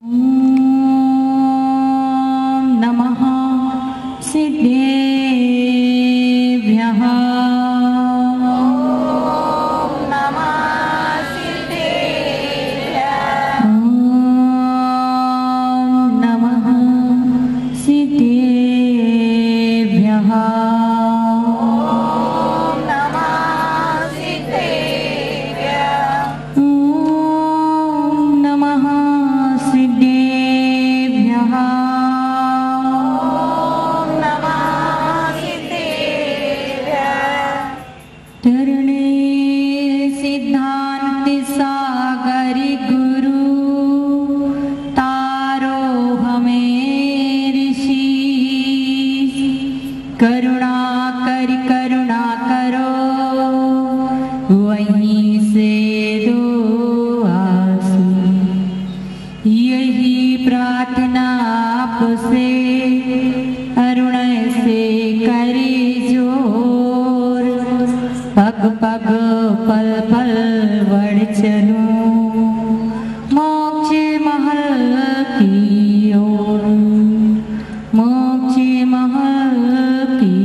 ॐ नमः सिद्धेभ्यः। सिद्धांत सागरी गुरु तारो हमें ऋषि, करुणा करो वहीं से दो आंसू। यही प्रार्थना आपसे अरुण से करी जोर। पग पग पल पल बढ़ चलूं मोक्ष महल की ओर, मोक्ष महल की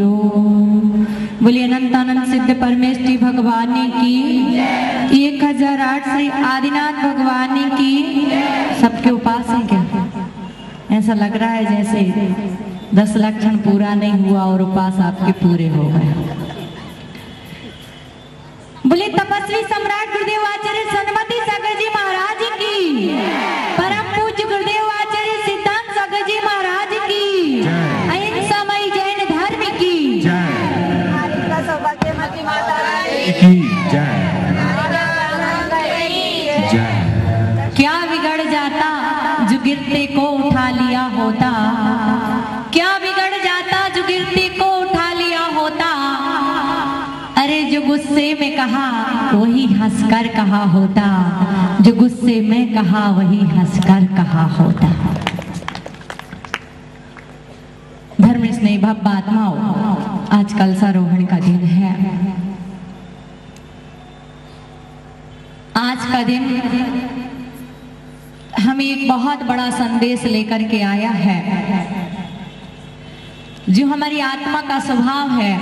ओर। बोलिए अनंतानंद सिद्ध परमेष्ठी भगवान की 1008 श्री आदिनाथ भगवान की। सबके उपास है क्या? ऐसा लग रहा है जैसे 10 लक्षण पूरा नहीं हुआ और उपास आपके पूरे हो गए। बोले तपस्वी सम्राट गुरुदेव आचार्य सन्मति सागर जी महाराज की, परम पूज्य गुरुदेव आचार्य सिद्धांत सागर जी महाराज की, अहिंसामयी जैन धर्म की सौभाग्यवती माता की जय। क्या बिगड़ जाता जो गिरते को उठा लिया होता, क्या बिगड़ जाता जो गिरते को उठा लिया होता। अरे जो गुस्से में कहा वही हंसकर कहा होता, जो गुस्से में कहा वही हंसकर कहा होता। धर्म स्नेही भव्य आत्माओं, आज कलशारोहण का दिन है। आज का दिन हमें एक बहुत बड़ा संदेश लेकर के आया है। जो हमारी आत्मा का स्वभाव है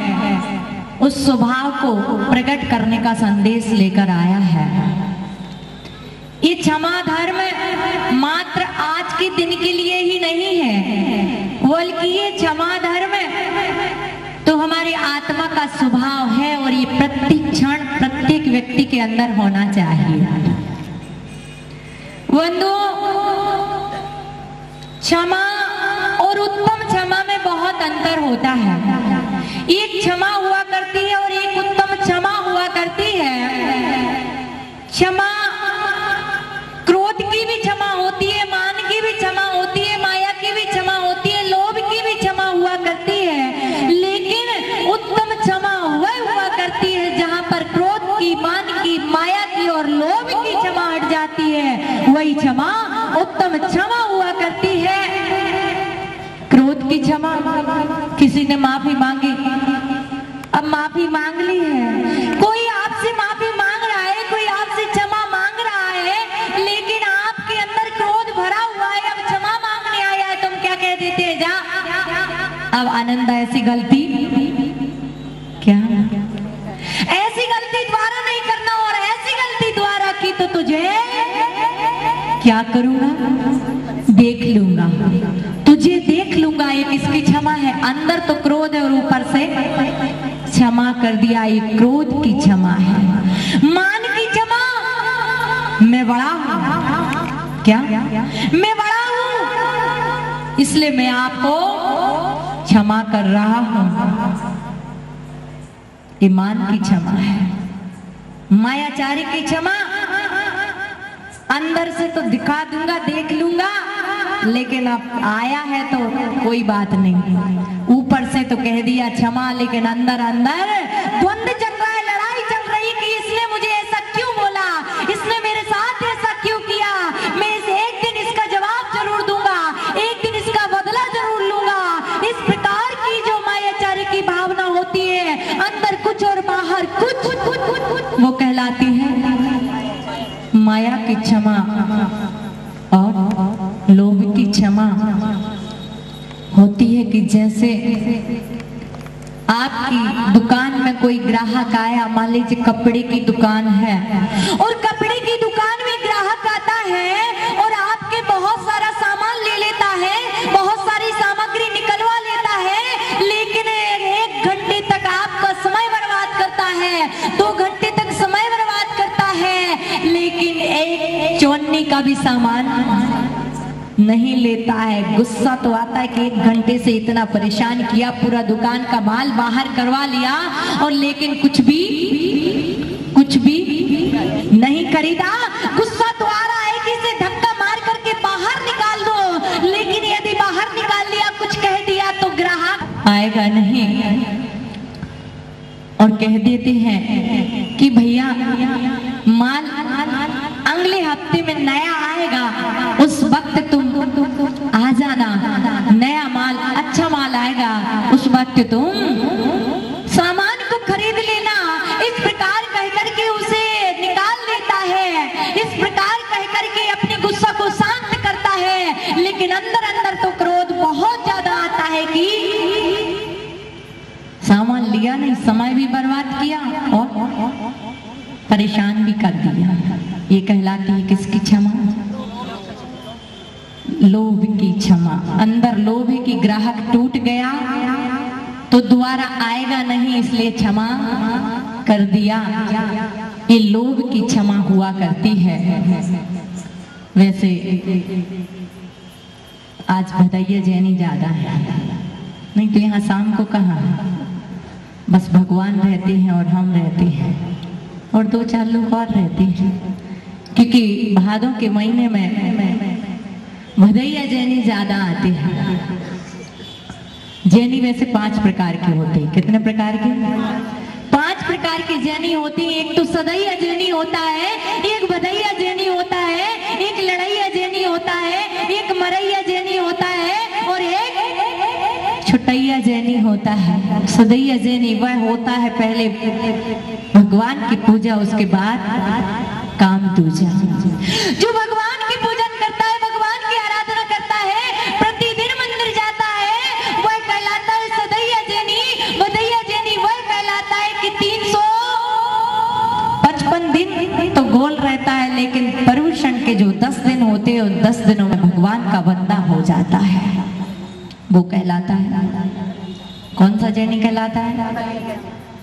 उस स्वभाव को प्रकट करने का संदेश लेकर आया है। ये क्षमा धर्म मात्र आज के दिन के लिए ही नहीं है, बल्कि ये क्षमा धर्म तो हमारी आत्मा का स्वभाव है और ये प्रत्येक क्षण प्रत्येक व्यक्ति के अंदर होना चाहिए। बंधुओं, क्षमा और उत्तम क्षमा में बहुत अंतर होता है। एक क्षमा हुआ करती है और एक उत्तम क्षमा हुआ करती है। क्षमा क्रोध की भी क्षमा होती है, मान की भी क्षमा होती है, माया की भी क्षमा होती है, लोभ की भी क्षमा हुआ करती है। लेकिन उत्तम क्षमा वह हुआ करती है जहां पर क्रोध की, मान की, माया की और लोभ की क्षमा हट जाती है। वही क्षमा उत्तम क्षमा हुआ करती है। क्रोध की क्षमा, किसी ने माफी मांगी, अब माफी मांग ली है, कोई आपसे माफी मांग रहा है, कोई आपसे क्षमा मांग रहा है, लेकिन आपके अंदर क्रोध भरा हुआ है, अब क्षमा मांगने आया है, तुम क्या कह देते हैं? जा। अब आनंद, ऐसी गलती क्या? ऐसी गलती दोबारा नहीं करना, और ऐसी गलती दोबारा की तो तुझे क्या करूंगा? देख लूंगा, तुझे देख लूंगा। ये किसकी क्षमा है? अंदर तो क्रोध है और ऊपर से क्षमा कर दिया। ये क्रोध की क्षमा है। मान की क्षमा, मैं बड़ा हूं, क्या मैं बड़ा हूं इसलिए मैं आपको क्षमा कर रहा हूं। ईमान की क्षमा है। मायाचारी की क्षमा, अंदर से तो दिखा दूंगा, देख लूंगा, लेकिन अब आया है तो कोई बात नहीं, ऊपर से तो कह दिया क्षमा, लेकिन अंदर अंदर द्वंद्व चल रहा है, लड़ाई चल रही कि इसने मुझे ऐसा क्यों बोला, इसने मेरे साथ ऐसा क्यों किया। मैं एक दिन इसका जवाब जरूर दूंगा, एक दिन इसका बदला जरूर लूंगा। इस प्रकार की जो मायाचारी की भावना होती है, अंदर कुछ और बाहर कुछ, वो कहलाती है माया की क्षमा। और लोभ की क्षमा होती है कि जैसे आपकी दुकान में कोई ग्राहक आया, मान लीजिए कपड़े की दुकान है और कपड़े की दुकान में ग्राहक आता है और आपके बहुत सारा सामान ले लेता है, बहुत सारी सामग्री निकलवा लेता है, लेकिन 1 घंटे तक आपका समय बर्बाद करता है, 2 घंटे तक समय बर्बाद करता है, लेकिन एक चौन्नी का भी सामान नहीं लेता है। गुस्सा तो आता है कि 1 घंटे से इतना परेशान किया, पूरा दुकान का माल बाहर करवा लिया और लेकिन कुछ भी नहीं खरीदा। गुस्सा तो आ रहा है कि इसे धक्का मार करके बाहर निकाल दो, लेकिन यदि बाहर निकाल लिया, कुछ कह दिया तो ग्राहक आएगा नहीं। और कह देते हैं कि भैया माल अगले हफ्ते में नया आएगा, उस वक्त तुम आ जाना, नया माल अच्छा माल आएगा, उस वक्त तुम सामान को खरीद लेना। इस प्रकार कहकर के उसे निकाल लेता है, इस प्रकार कहकर के अपने गुस्सा को शांत करता है, लेकिन अंदर अंदर तो क्रोध बहुत ज्यादा आता है कि सामान लिया नहीं, समय भी बर्बाद किया और परेशान भी कर दिया। ये कहलाती है किसकी क्षमा? लोभ की क्षमा। अंदर लोभ है कि ग्राहक टूट गया तो दोबारा आएगा नहीं, इसलिए क्षमा कर दिया। ये लोभ की क्षमा हुआ करती है। वैसे आज भदैया जैनी ज्यादा है, नहीं तो यहाँ शाम को कहाँ, बस भगवान रहते हैं और हम रहते हैं और 2-4 लोग और रहते हैं, क्योंकि भादों के महीने में भदैया जैनी ज्यादा आते हैं। जैनी वैसे 5 प्रकार के होते हैं। कितने प्रकार के? 5 प्रकार की जैनी होती है। एक तो सदैया जैनी होता है, एक भदैया जैनी होता है, एक लड़ैया जैनी होता है, एक मरैया जैनी होता है और एक छुटैया जैनी होता है। सदैया जैनी वह होता है पहले भगवान की पूजा, उसके बाद काम दूजा। जो भगवान की पूजन करता है, भगवान की आराधना करता है, प्रतिदिन मंदिर जाता है, वह कहलाता है सदैया जैनी। भदैया जैनी वह कहलाता है कि 355 दिन तो गोल रहता है, लेकिन पर्युषण के जो 10 दिन होते हैं, उन 10 दिनों में भगवान का बंदा हो जाता है, वो कहलाता है। कौन सा जैनी कहलाता है?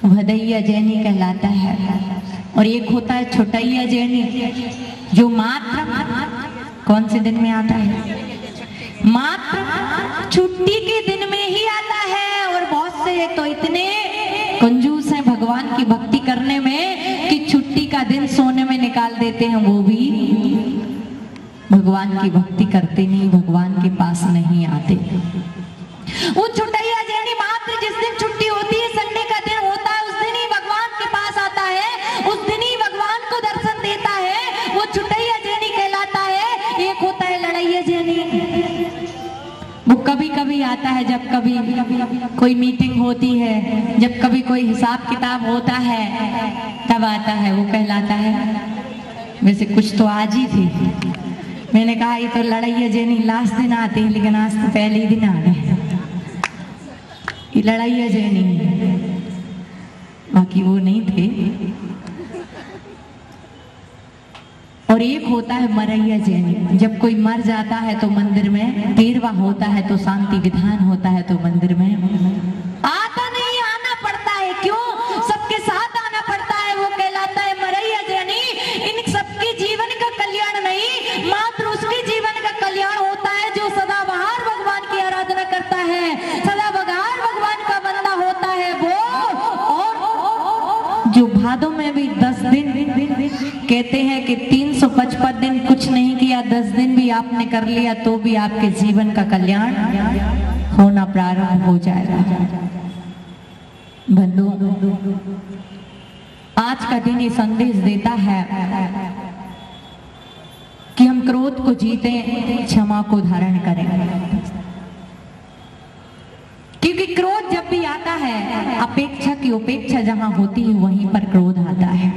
भदैया जैनी कहलाता है। और एक होता है छुटैया जैनी, जो मात्र कौन से दिन में आता है? मात्र छुट्टी के दिन में ही आता है। और बहुत से तो इतने कंजूस हैं भगवान की भक्ति करने में कि छुट्टी का दिन सोने में निकाल देते हैं, वो भी भगवान की भक्ति करते नहीं, भगवान के पास नहीं आते। वो छुटैया जैनी मात्र जिस दिन छुट्टी होती है, संडे का दिन होता है, उस दिन ही भगवान के पास आता है, उस दिन ही भगवान को दर्शन देता है, वो छुटैया जैनी कहलाता है। एक होता है लड़ैया जैनी, वो कभी कभी आता है, जब कभी कोई मीटिंग होती है, जब कभी कोई हिसाब किताब होता है तब आता है, वो कहलाता है। वैसे कुछ तो आज ही थी, मैंने कहा ये तो लड़ैया जैनी लास्ट दिन आती है, लेकिन आज तो पहले ही दिन आ गए। ये लड़ैया जैनी, बाकी वो नहीं थे। और एक होता है मरैया जैनी, जब कोई मर जाता है तो मंदिर में तेरवा होता है, तो शांति विधान होता है, तो मंदिर में आता नहीं, आना पड़ता है। क्यों? सबके साथ आना पड़ता है, वो कहलाता है मरैया जैनी। इन सबके जीवन का कल्याण नहीं, मात्र उसके जीवन का कल्याण होता है जो सदाबहार भगवान की आराधना करता है, सदाबहार भगवान का बंदा होता है वो। और जो भादों में भी 10 दिन कहते हैं कि 355 दिन कुछ नहीं किया, 10 दिन भी आपने कर लिया तो भी आपके जीवन का कल्याण होना प्रारंभ हो जाएगा। बंधु, आज का दिन ये संदेश देता है कि हम क्रोध को जीतें, क्षमा को धारण करें। क्योंकि क्रोध जब भी आता है, अपेक्षा की उपेक्षा जहां होती है वहीं पर क्रोध आता है।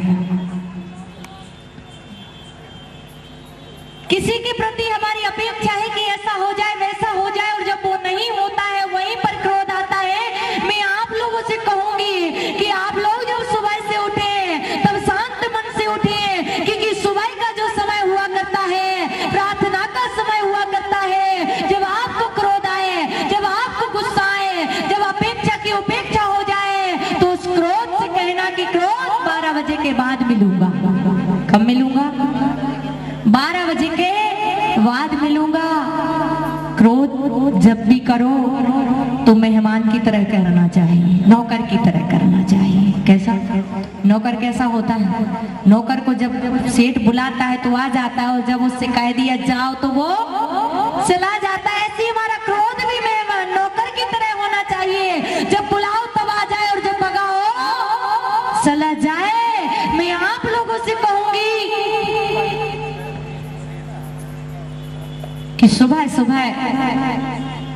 किसी के प्रति हमारी अपेक्षा है कि बाद मिलूंगा। क्रोध जब भी करो तो मेहमान की तरह करना चाहिए, नौकर की तरह करना चाहिए। कैसा नौकर कैसा होता है? नौकर को जब सेठ बुलाता है तो आ जाता है, और जब उससे कह दिया जाओ तो वो चला जाता है। ऐसे हमारा क्रोध भी मेहमान नौकर की तरह होना चाहिए, जब बुलाओ तब आ जाए और जब भगाओ चला जाए। मैं आप लोगों से कहूंगी कि सुबह सुबह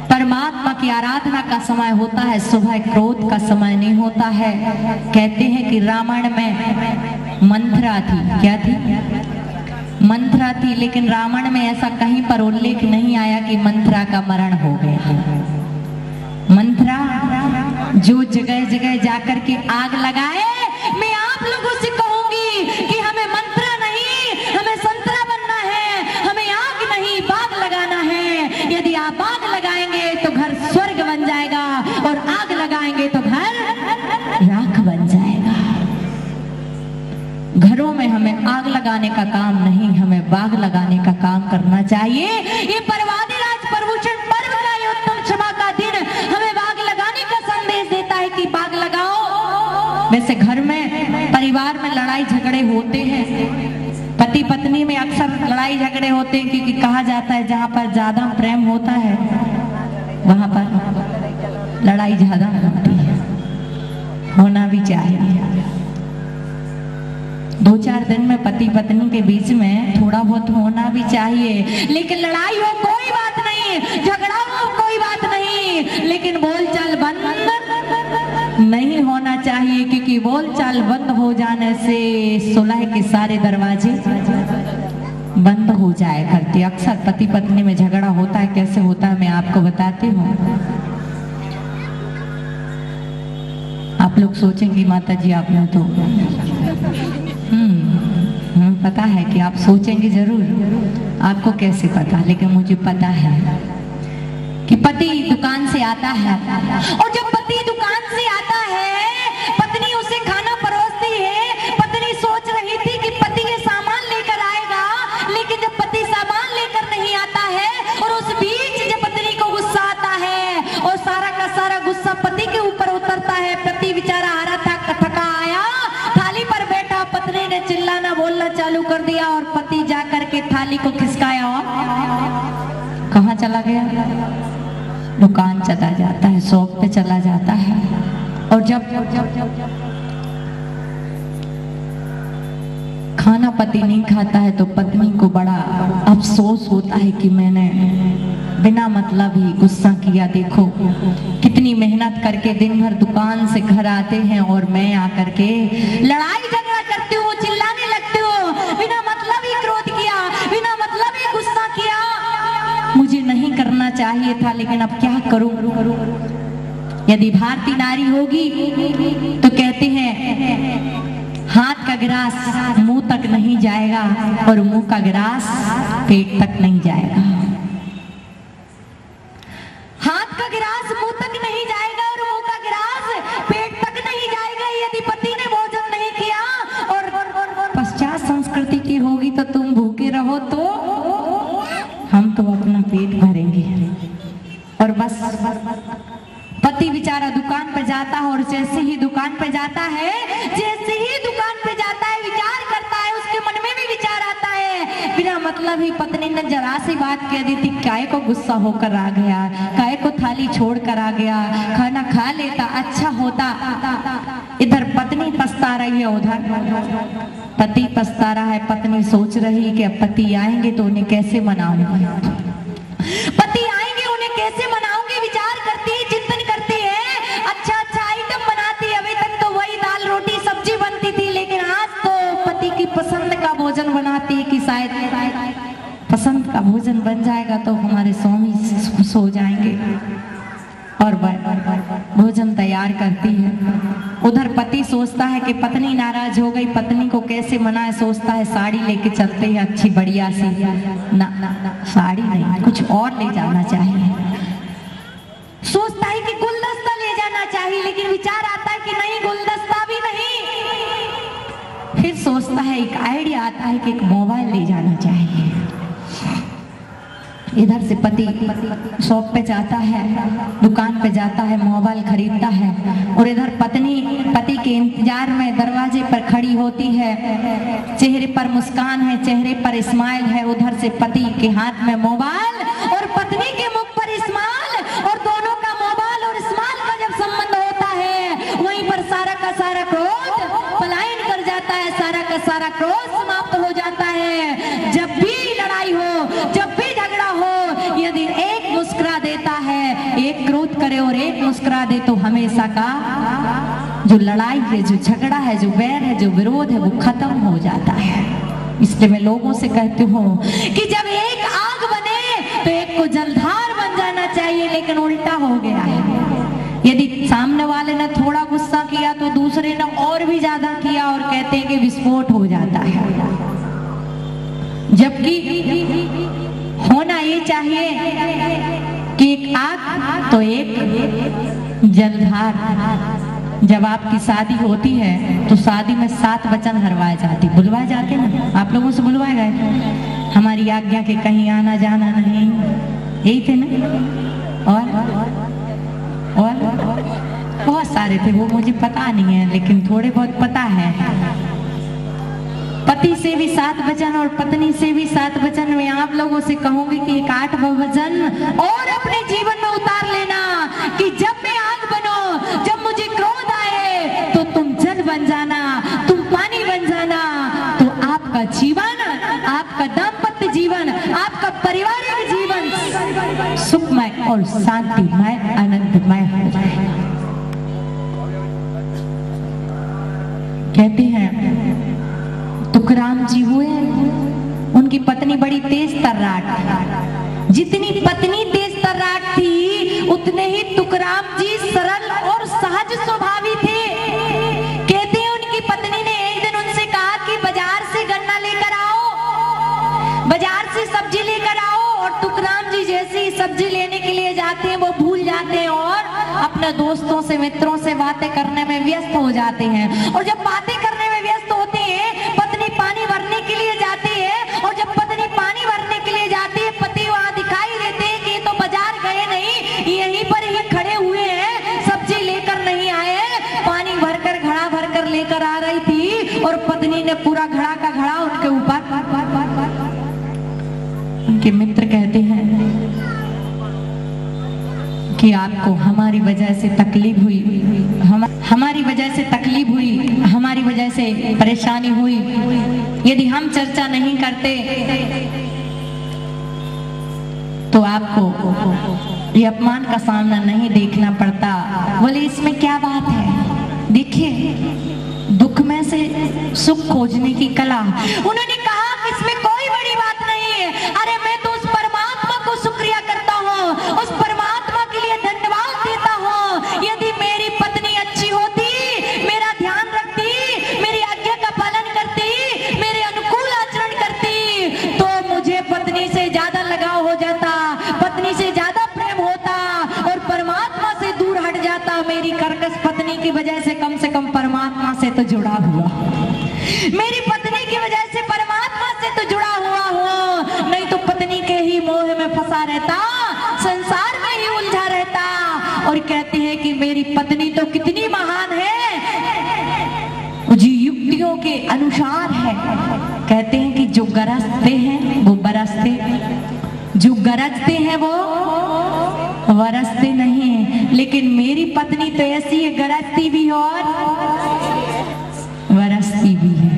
परमात्मा की आराधना का समय होता है, सुबह क्रोध का समय नहीं होता है। कहते हैं कि रामायण में मंथरा थी, क्या थी? मंथरा थी, लेकिन रामायण में ऐसा कहीं पर उल्लेख नहीं आया कि मंथरा का मरण हो गया। मंथरा जो जगह जगह जाकर के आग लगाए, मैं आप लोगों से कहूंगी कि हमें मंथरा नहीं, हमें संतरा बनना है, हमें आग नहीं बाग लगाना है। यदि आप आग लगाएंगे तो घर स्वर्ग बन जाएगा, और आग लगाएंगे तो घर राख बन जाएगा। घरों में हमें आग लगाने का काम नहीं, हमें बाग लगाने का काम करना चाहिए। ये परवादी राज प्रभूषण पर्व का ये उत्तम क्षमा का दिन हमें बाग लगाने का संदेश देता है कि बाग लगाओ। वैसे घर में परिवार में लड़ाई झगड़े होते हैं, पति पत्नी में अक्सर लड़ाई झगड़े होते हैं, क्योंकि कहा जाता है जहां पर ज्यादा प्रेम होता है वहां पर लड़ाई ज्यादा होती है। होना भी चाहिए। 2-4 दिन में पति पत्नी के बीच में थोड़ा बहुत होना भी चाहिए, लेकिन लड़ाई हो कोई बात नहीं, झगड़ा हो कोई बात नहीं, लेकिन बोलचाल बंद नहीं होना चाहिए, क्योंकि बोलचाल बंद हो जाने से सुलह के सारे दरवाजे बंद हो जाए करते। अक्सर पति पत्नी में झगड़ा होता है, कैसे होता है मैं आपको बताती हूँ। आप लोग सोचेंगे माता जी आपने तो पता है कि आप सोचेंगे जरूर, आपको कैसे पता, लेकिन मुझे पता है कि पति दुकान से आता है, और जब पति दुकान से आता है पत्नी उसे खाना परोसती है। पत्नी सोच रही थी कि पति ये सामान लेकर आएगा, लेकिन जब पति सामान लेकर नहीं आता है, और उस बीच जब पत्नी को गुस्सा आता है और सारा का सारा गुस्सा पति के ऊपर उतरता है। पति बेचारा हारा था, थका आया, थाली पर बैठा, पत्नी ने चिल्लाना बोलना चालू कर दिया, और पति जाकर के थाली को खिसकाया और कहाँ चला गया? दुकान चला जाता है, शॉप पे चला जाता है। और जब खाना पति नहीं खाता है तो पत्नी को बड़ा अफसोस होता है कि मैंने बिना मतलब ही गुस्सा किया। देखो कितनी मेहनत करके दिन भर दुकान से घर आते हैं, और मैं आकर के लड़ाई झगड़ा करती हूँ, चिल्लाने लगती हूँ, बिना मतलब ही क्रोध किया, बिना मतलब ही गुस्सा किया। मुझे नहीं करना चाहिए था, लेकिन अब क्या करूं? यदि भारतीय नारी होगी तो कहते हैं हाथ का गिलास मुंह तक नहीं जाएगा, और मुंह का गिलास पेट तक नहीं जाएगा। हाथ का गिलास मुंह तक नहीं जाएगा, और मुंह का गिलास पेट तक नहीं जाएगा यदि पति ने भोजन नहीं किया। और पश्चात संस्कृति की होगी तो तुम भूखे रहो तो हम तो अपना पेट भरेंगे। और बस पति बेचारा दुकान पे जाता है, और जैसे ही दुकान पे जाता है, जैसे ही दुकान पे जाता है विचार करता है, उसके मन में भी विचार आता है। बिना मतलब ही पत्नी ने जरा सी बात कह दी थी, काय को गुस्सा होकर आ गया, काय को थाली छोड़ कर आ गया, खाना खा लेता अच्छा होता। इधर पत्नी पछता रही है, उधर पति पछता रहा है। पत्नी सोच रही है कि अब पति आएंगे तो उन्हें कैसे मनाऊंगी, पति आएंगे उन्हें कैसे मनाऊंगी, विचार करती है, चिंतन करती है, अच्छा अच्छा आइटम बनाती है। अभी तक तो वही दाल रोटी सब्जी बनती थी, लेकिन आज तो पति की पसंद का भोजन बनाती है कि शायद पसंद का भोजन बन जाएगा तो हमारे स्वामी खुश हो जाएंगे, और भोजन तैयार करती है। उधर पति सोचता है कि पत्नी नाराज हो गई, पत्नी को कैसे मनाए, सोचता है साड़ी लेके चलते हैं अच्छी बढ़िया सी। ना साड़ी नहीं, कुछ और ले जाना चाहिए। सोचता है कि गुलदस्ता ले जाना चाहिए, लेकिन विचार आता है कि नहीं, गुलदस्ता भी नहीं। फिर सोचता है, एक आइडिया आता है कि एक मोबाइल ले जाना चाहिए। इधर से पति शॉप पे जाता है, दुकान पे जाता है, मोबाइल खरीदता है, और इधर पत्नी पति के इंतजार में दरवाजे पर खड़ी होती है। चेहरे पर मुस्कान है, चेहरे पर स्माइल है। उधर से पति के हाथ में मोबाइल और पत्नी के मुख पर स्माइल, और दोनों का मोबाइल और स्माइल का जब संबंध होता है, वहीं पर सारा का सारा क्रोध पलायन कर जाता है, सारा का सारा क्रोध समाप्त हो जाता है। जब भी लड़ाई हो, जब भी झगड़ा हो, यदि एक मुस्कुरा देता है, एक क्रोध करे और एक मुस्कुरा दे, तो हमेशा का जो लड़ाई है, जो झगड़ा है, जो बैर है, जो विरोध है, वो खत्म हो जाता है। इसलिए मैं लोगों से कहती हूँ कि जब एक आग बने तो एक को जलधार बन जाना चाहिए, लेकिन उल्टा हो गया है। यदि सामने वाले ने थोड़ा गुस्सा किया तो दूसरे ने और भी ज्यादा किया, और कहते हैं कि विस्फोट हो जाता है। जबकि होना ये चाहिए कि एक आग तो एक जलधार। जब आपकी शादी होती है तो शादी में 7 वचन हरवाए जाते, बुलवाए जाते ना, आप लोगों से बुलवाए गए, हमारी आज्ञा के कहीं आना जाना नहीं, यही थे ना। और बहुत सारे थे, वो मुझे पता नहीं है, लेकिन थोड़े बहुत पता है। पति से भी 7 वचन और पत्नी से भी 7 वचन। मैं आप लोगों से कहूंगी कि एक 8वां वचन और अपने जीवन में उतार लेना कि जब मैं आग बनो, जब मुझे क्रोध आए, तो तुम जल बन जाना, तुम पानी बन जाना, तो आपका जीवन, आपका दाम्पत्य जीवन, आपका पारिवारिक जीवन सुखमय और शांतिमय, आनंदमय हो जाए। कहते हैं तुकाराम जी हुए, उनकी पत्नी बड़ी तेज तर्राट थी। जितनी पत्नी तेज तर्राट थी, उतने ही तुकाराम जी सरल और सहज स्वभावी थे। कहते हैं उनकी पत्नी ने एक दिन उनसे कहा कि बाजार से गन्ना लेकर आओ, बाजार से सब्जी लेकर आओ, और तुकाराम जी जैसे ही सब्जी लेने के लिए जाते हैं, वो भूल जाते हैं और अपने दोस्तों से, मित्रों से बातें करने में व्यस्त हो जाते हैं। और जब बातें करने में व्यस्त होते हैं, पत्नी पानी भरने के लिए जाती है, और जब पत्नी पानी भरने के लिए जाती है, पति वहां दिखाई देते हैं कि ये तो बाजार गए नहीं, यहीं पर ही खड़े हुए हैं, सब्जी लेकर नहीं आए। पानी भरकर, घड़ा भरकर लेकर आ रही थी, और पत्नी ने पूरा घड़ा का घड़ा उनके ऊपर। उनके मित्र कहते हैं कि आपको हमारी वजह से तकलीफ हुई, हमारी वजह से तकलीफ हुई, हमारी वजह से परेशानी हुई। यदि हम चर्चा नहीं करते तो आपको ये अपमान का सामना नहीं देखना पड़ता। बोले इसमें क्या बात है, देखिए दुख में से सुख खोजने की कला। उन्होंने कहा इसमें कोई बड़ी बात नहीं है। अरे मैं तो उस परमात्मा को शुक्रिया करता हूँ, उस परमात्मा के लिए धन्यवाद देता हूँ। यदि मेरी पत्नी अच्छी होती, मेरा ध्यान रखती, मेरी आज्ञा का पालन करती, मेरे अनुकूल आचरण करती, तो मुझे पत्नी से ज्यादा लगाव हो जाता, पत्नी से ज्यादा प्रेम होता, और परमात्मा से दूर हट जाता। मेरी कर्कश पत्नी की वजह से कम परमात्मा से तो जुड़ा हुआ, मेरी पत्नी की वजह से परमात्मा से तो जुड़ा हुआ हो, नहीं तो पत्नी के ही मोह में फंसा रहता, संसार में ही उलझा रहता। और कहते हैं कि मेरी पत्नी तो कितनी महान है, जी युक्तियों के अनुसार है। कहते हैं कि जो गरजते हैं वो बरसते, जो गरजते हैं वो बरसते नहीं है। लेकिन मेरी पत्नी तो ऐसी है, गरजती भी और बरसती भी है।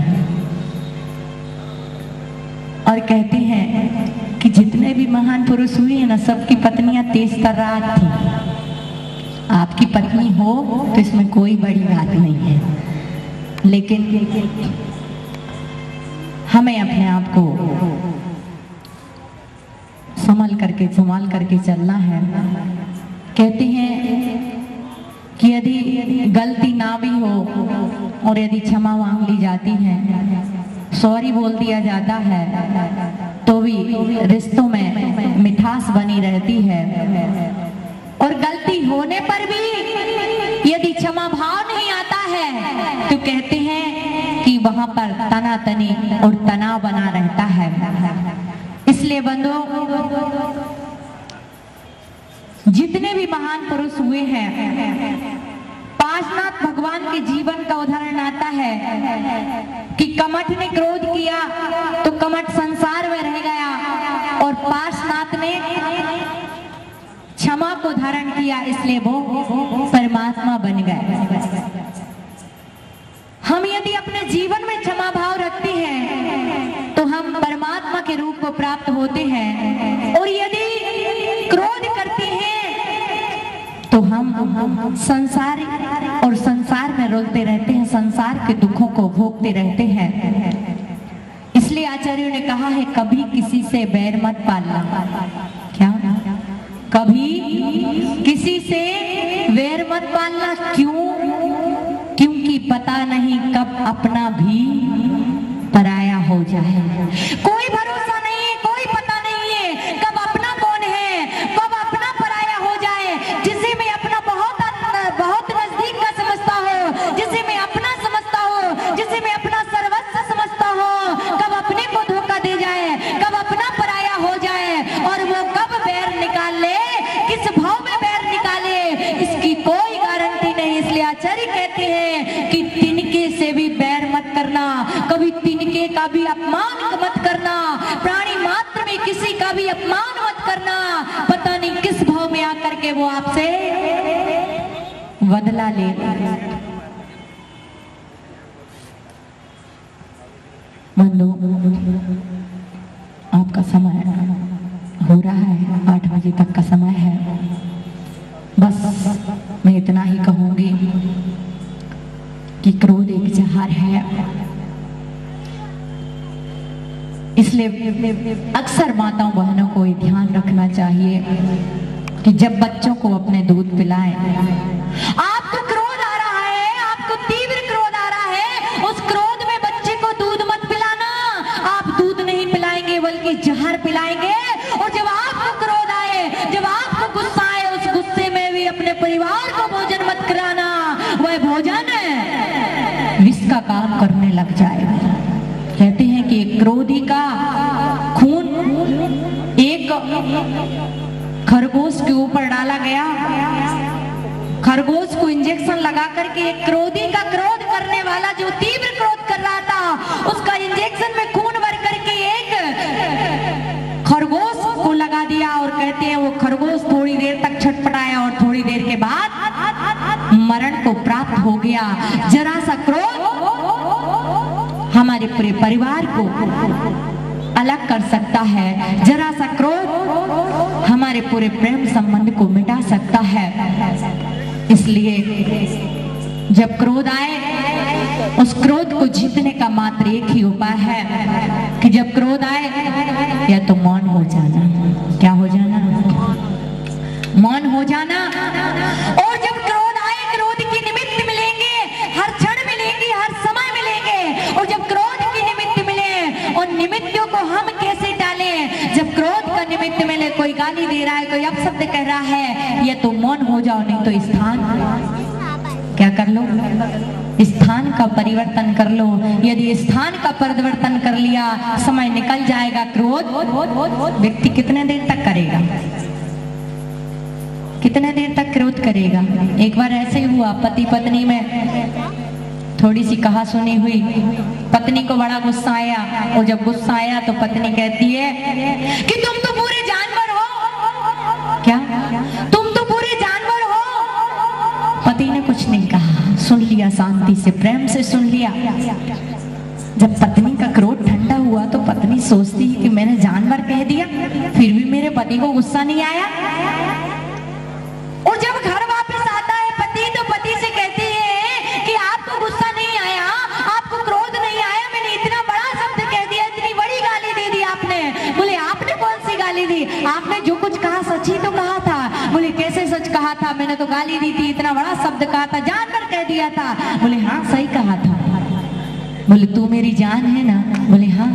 और कहते हैं कि जितने भी महान पुरुष हुए हैं ना, सबकी पत्नियां तेज तर्रार थी। आपकी पत्नी हो तो इसमें कोई बड़ी बात नहीं है, लेकिन हमें अपने आप को संभाल करके चलना है। कहते हैं कि यदि गलती ना भी हो और यदि क्षमा मांग ली जाती है, सॉरी बोल दिया जाता है, तो भी रिश्तों में मिठास बनी रहती है। और गलती होने पर भी यदि क्षमा भाव नहीं आता है, तो कहते हैं कि वहां पर तनातनी और तनाव बना रहता है। इसलिए बंधुओं, जितने भी महान पुरुष हुए हैं, पार्श्वनाथ भगवान के जीवन का उदाहरण आता है कि कमठ ने क्रोध किया तो कमठ संसार में रह गया और पार्श्वनाथ ने क्षमा को धारण किया, इसलिए वो परमात्मा बन गए। हम यदि अपने जीवन में क्षमा भाव रखते हैं तो हम परमात्मा के रूप को प्राप्त होते हैं, और यदि क्रोध करते हैं तो हम संसार और संसार में रोलते रहते हैं, संसार के दुखों को भोगते रहते हैं। इसलिए आचार्यों ने कहा है कभी किसी से बैर मत पालना। क्या? कभी किसी से वैर मत पालना। क्यों? क्योंकि पता नहीं कब अपना भी पराया हो जाए। कोई भरोसा नहीं है, कोई पता नहीं है कब अपना कौन है, कब अपना पराया हो जाए। जिसे मैं अपना बहुत नजदीक का समझता हो, जिसे मैं अपना समझता हो, जिसे मैं अपना सर्वस्व समझता हो, कब अपने को धोखा दे जाए, कब अपना पराया हो जाए, और वो कब बैर निकाल ले, किस भाव में बैर निकाले, इसकी कोई गारंटी नहीं। इसलिए आचार्य कहते हैं कि तिनके से भी बैर मत करना, कभी तिनके का भी अपमान मत करना, प्राणी मात्र में किसी का भी अपमान मत करना। पता नहीं किस भाव में आकर के वो आपसे बदला ले। बंधु, आपका समय हो रहा है, 8 बजे तक का समय है। बस मैं इतना ही कहूंगी कि क्रोध एक जहर है। इसलिए अक्सर माताओं बहनों को ये ध्यान रखना चाहिए कि जब बच्चों को अपने दूध पिलाएं, आपको क्रोध आ रहा है, आपको तीव्र क्रोध आ रहा है, उस क्रोध में बच्चे को दूध मत पिलाना। आप दूध नहीं पिलाएंगे बल्कि जहर पिलाएंगे। और जब आपको क्रोध आए, जब आपको गुस्सा आए, उस गुस्से में भी अपने परिवार को भोजन मत कराना। वह भोजन विष का काम करने लग जाएगा। कहते हैं कि एक क्रोधी का खून एक खरगोश के ऊपर डाला गया, खरगोश को इंजेक्शन लगा करके एक क्रोधी का क्रोध करने वाला जो तीव्र क्रोध कर रहा था, उसका इंजेक्शन में खून भर करके एक खरगोश को लगा दिया। और कहते हैं वो खरगोश थोड़ी देर तक छटपटाया और थोड़ी देर के बाद मरण को प्राप्त हो गया। जरा सा क्रोध हमारे पूरे परिवार को अलग कर सकता है, जरा सा क्रोध हमारे पूरे प्रेम संबंध को मिटा सकता है। इसलिए जब क्रोध आए, उस क्रोध को जीतने का मात्र एक ही उपाय है कि जब क्रोध आए या तो मौन हो जाना। क्या हो जाना? मौन हो जाना। और जब क्रोध आए, क्रोध के निमित्त मिलेंगे, हर क्षण मिलेंगे, हर समय मिलेंगे। और जब क्रोध के निमित्त मिले, और निमित्तों को हम कैसे डालें? जब क्रोध का निमित्त मिले, कोई गाली दे रहा है, कोई अपशब्द कह रहा है, या तो मौन हो जाओ, नहीं तो स्थान क्या कर लो? स्थान का परिवर्तन कर लो। यदि स्थान का परिवर्तन कर लिया, समय निकल जाएगा। क्रोध व्यक्ति कितने देर तक करेगा? कितने देर तक क्रोध करेगा? एक बार ऐसे ही हुआ, पति पत्नी में थोड़ी सी कहा सुनी हुई। पत्नी को बड़ा गुस्सा आया, और जब गुस्सा आया तो पत्नी कहती है कि तुम तो पूरे जानवर हो। क्या? तुम तो पूरे जानवर हो। पति ने कुछ नहीं कहा, सुन लिया, शांति से प्रेम से सुन लिया। जब पत्नी का क्रोध ठंडा हुआ तो पत्नी सोचती है कि मैंने जानवर कह दिया, फिर भी मेरे पति को गुस्सा नहीं आया। और जब घर वापस आता है पति, तो पति से कहती है कि आपको गुस्सा नहीं आया, आपको क्रोध नहीं आया, मैंने इतना बड़ा शब्द कह दिया, इतनी बड़ी गाली दे दी आपने। बोले आपने कौन सी गाली दी? आपने जो कुछ कहा सच ही तो कहा था। बोले कैसे सच कहा था? मैंने तो गाली दी थी, इतना बड़ा शब्द कहा था, जानवर कह दिया था। बोले हाँ सही कहा था। बोले तू मेरी जान है ना? बोले हाँ।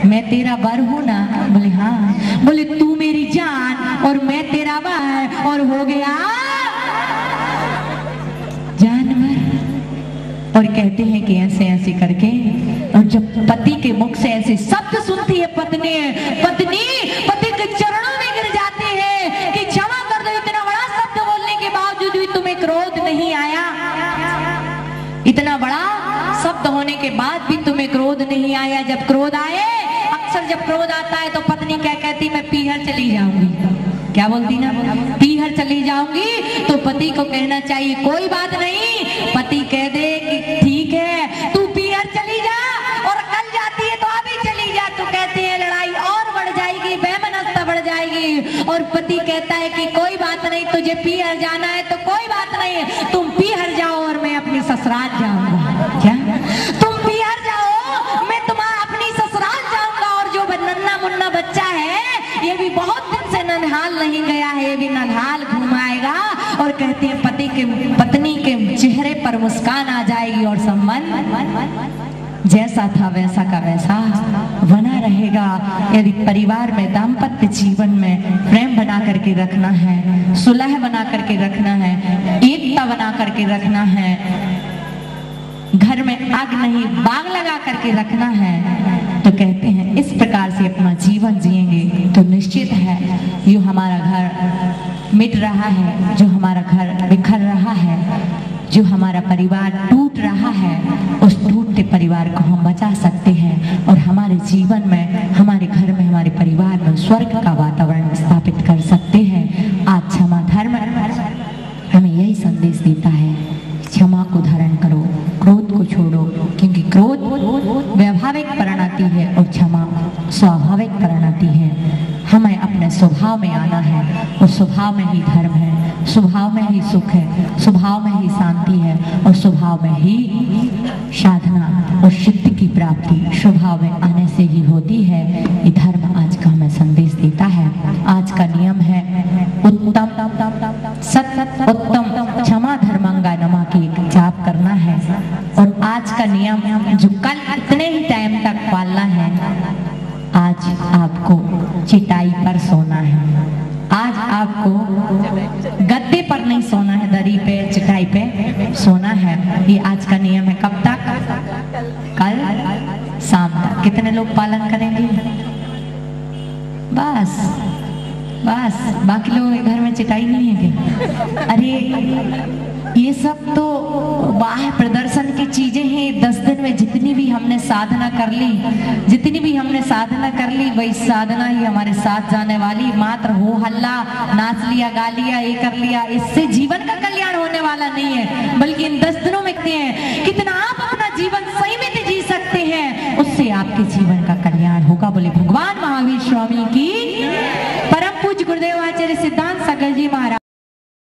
मैं तेरा बर हूँ ना? बोले हाँ। बोले तू मेरी जान और मैं तेरा बर, और हो गया जानवर। और कहते हैं कि ऐसे ऐसे करके, और जब पति के मुख से ऐसे शब्द सुनती है पत्नी पति के चरणों में गिर जाती है कि क्षमा कर दो, इतना क्रोध नहीं आया। जब क्रोध आए, अक्सर जब क्रोध आता है तो पत्नी क्या कहती, मैं पीहर चली जाऊंगी। क्या बोलती ना, पीहर चली जाऊंगी। तो पति को कहना चाहिए कोई बात नहीं। पति कह दे कि ठीक है तू पीहर चली जा, और कल जाती है तो अभी चली जा, तो कहते हैं लड़ाई और बढ़ जाएगी, वैमनस्यता बढ़ जाएगी। और पति कहता है कि कोई बात नहीं, तुझे पीहर जाना है तो कोई बात नहीं, तुम पीहर जाओ और मैं अपनी ससुराल जाऊंगा। क्या तुम पीहर जाओ, मैं तुम्हारा अपनी ससुराल जाऊंगा। और जो नन्ना मुन्ना बच्चा है, ये भी बहुत दिन से ननिहाल नहीं गया है, ये भी ननिहाल घुमाएगा। और कहते हैं पत्नी के चेहरे पर मुस्कान आ जाएगी और संबंध जैसा था वैसा का वैसा बना रहेगा। यदि परिवार में, दाम्पत्य जीवन में प्रेम बना करके रखना है, सुलह बना करके रखना है, एकता बना करके रखना है, घर में आग नहीं बाग लगा करके रखना है, तो कहते हैं इस प्रकार से अपना जीवन जिएंगे तो निश्चित है जो हमारा घर मिट रहा है, जो हमारा घर बिखर रहा है, जो हमारा परिवार टूट रहा है, उस टूटते परिवार को हम बचा सकते हैं और हमारे जीवन में, हमारे घर में, हमारे परिवार में स्वर्ग का वातावरण स्थापित कर सकते हैं। आज क्षमा धर्म हमें यही संदेश देता है, क्षमा को धारण करो, क्रोध को छोड़ो, क्योंकि क्रोध व्यावहारिक परिणति है और क्षमा स्वाभाविक परिणति है। हमें अपने स्वभाव में आना है, और स्वभाव में ही धर्म है, स्वभाव में ही सुख है, स्वभाव में ही शांति है, और स्वभाव में ही साधना और सिद्धि की प्राप्ति स्वभाव में आने से ही होती है। ये धर्म आज का हमें संदेश देता है। आज का नियम है उत्तम सत उत्तम क्षमा धर्मांगा नमा की जाप करना है। और आज का नियम जो कल इतने ही टाइम तक पालना है, आज आपको चिटाई पर सोना है, आज आपको गद्दे पर नहीं सोना है, दरी पे चिटाई पे सोना है। ये आज का नियम है। कब तक? कल शाम तक। कितने लोग पालन करेंगे? बस बाकी लोगों के घर में चिटाई नहीं है क्या? अरे ये सब तो बाह्य प्रदर्शन की चीजें हैं। 10 दिन में जितनी भी हमने साधना कर ली, वही साधना ही हमारे साथ जाने वाली। मात्र हो हल्ला, नाच लिया, गा लिया, ये कर लिया, इससे जीवन का कल्याण होने वाला नहीं है। बल्कि इन 10 दिनों में कितना आप अपना जीवन सही में जी सकते हैं, उससे आपके जीवन का कल्याण होगा। बोले भगवान महावीर स्वामी की। परम पूज्य गुरुदेव आचार्य सिद्धांत